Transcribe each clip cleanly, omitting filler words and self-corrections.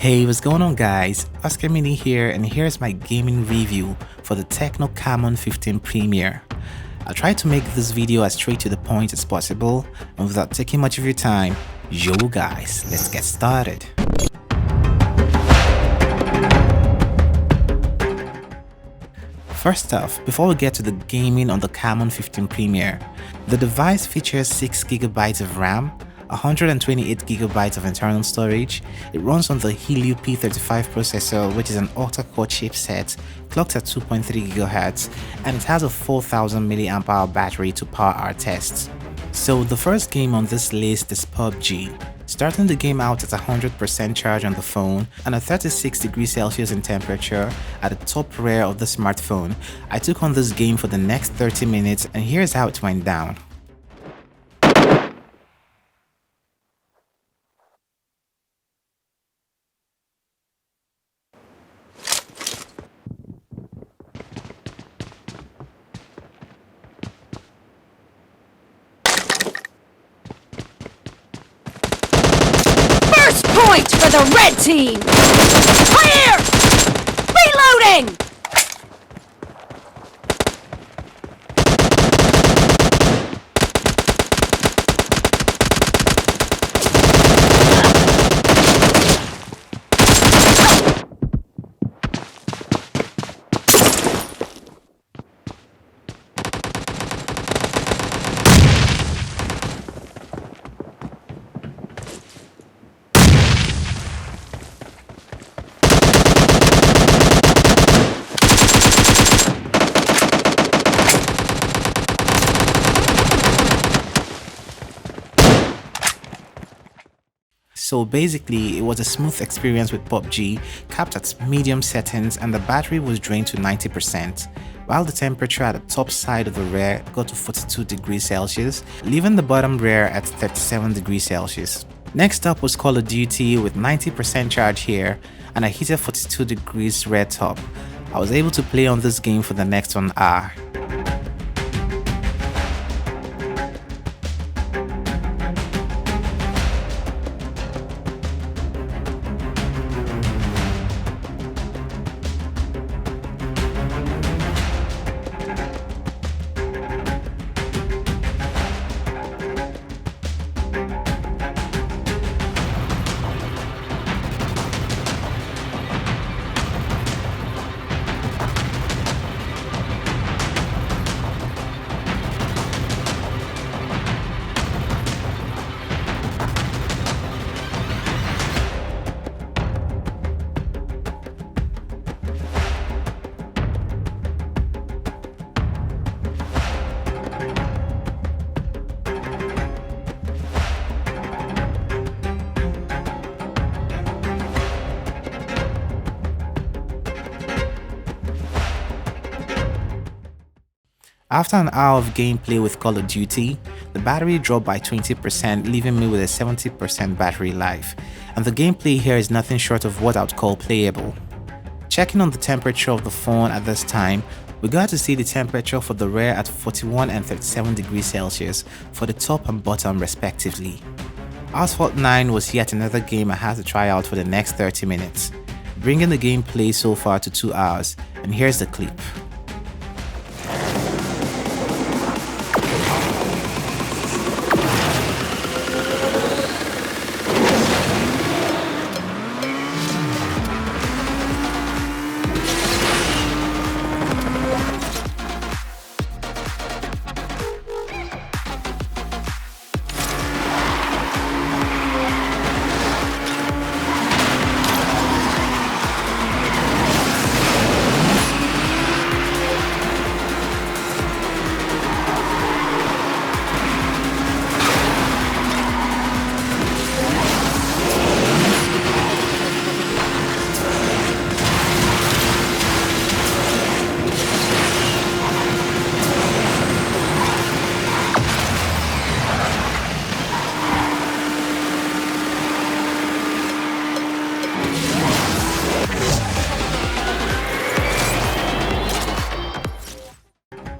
Hey, what's going on guys? Oscar Mini here, and here's my gaming review for the TECNO Camon 15 Premier. I'll try to make this video as straight to the point as possible and without taking much of your time. Yo guys, let's get started. First off, before we get to the gaming on the Camon 15 Premier, the device features 6GB of RAM, 128GB of internal storage. It runs on the Helio P35 processor, which is an octa-core chipset clocked at 2.3 GHz, and it has a 4000 mAh battery to power our tests. So the first game on this list is PUBG. Starting the game out at 100% charge on the phone and at 36 degrees Celsius in temperature at the top rear of the smartphone, I took on this game for the next 30 minutes, and here's how it went down. First point for the red team! Clear! Reloading! So basically, it was a smooth experience with PUBG, capped at medium settings, and the battery was drained to 90%, while the temperature at the top side of the rear got to 42 degrees Celsius, leaving the bottom rear at 37 degrees Celsius. Next up was Call of Duty with 90% charge here and a heated 42 degrees rear top. I was able to play on this game for the next 1 hour. After an hour of gameplay with Call of Duty, the battery dropped by 20%, leaving me with a 70% battery life, and the gameplay here is nothing short of what I would call playable. Checking on the temperature of the phone at this time, we got to see the temperature for the rear at 41 and 37 degrees Celsius for the top and bottom respectively. Asphalt 9 was yet another game I had to try out for the next 30 minutes, bringing the gameplay so far to 2 hours, and here's the clip.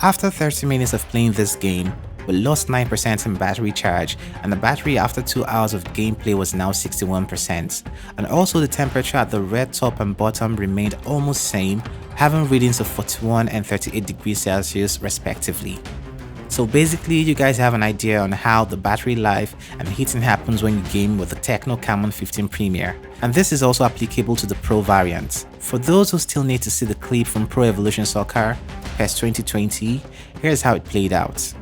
After 30 minutes of playing this game, we lost 9% in battery charge, and the battery after 2 hours of gameplay was now 61%. And also the temperature at the red top and bottom remained almost same, having readings of 41 and 38 degrees Celsius respectively. So basically, you guys have an idea on how the battery life and heating happens when you game with the TECNO Camon 15 Premier. And this is also applicable to the Pro variant. For those who still need to see the clip from Pro Evolution Soccer, PES 2020, here's how it played out.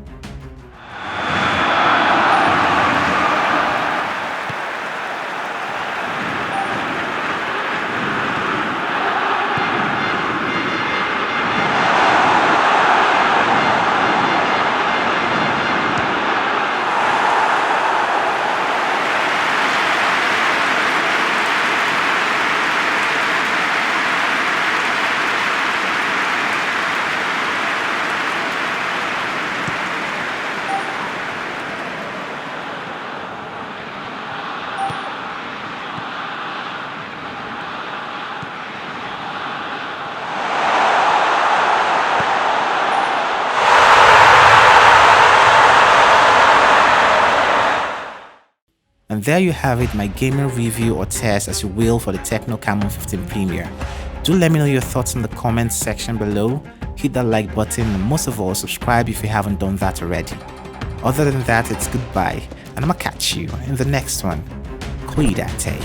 And there you have it, my gaming review or test as you will for the TECNO Camon 15 Premier. Do let me know your thoughts in the comments section below, hit that like button, and most of all subscribe if you haven't done that already. Other than that, it's goodbye, and I'ma catch you in the next one. COD Asphalt.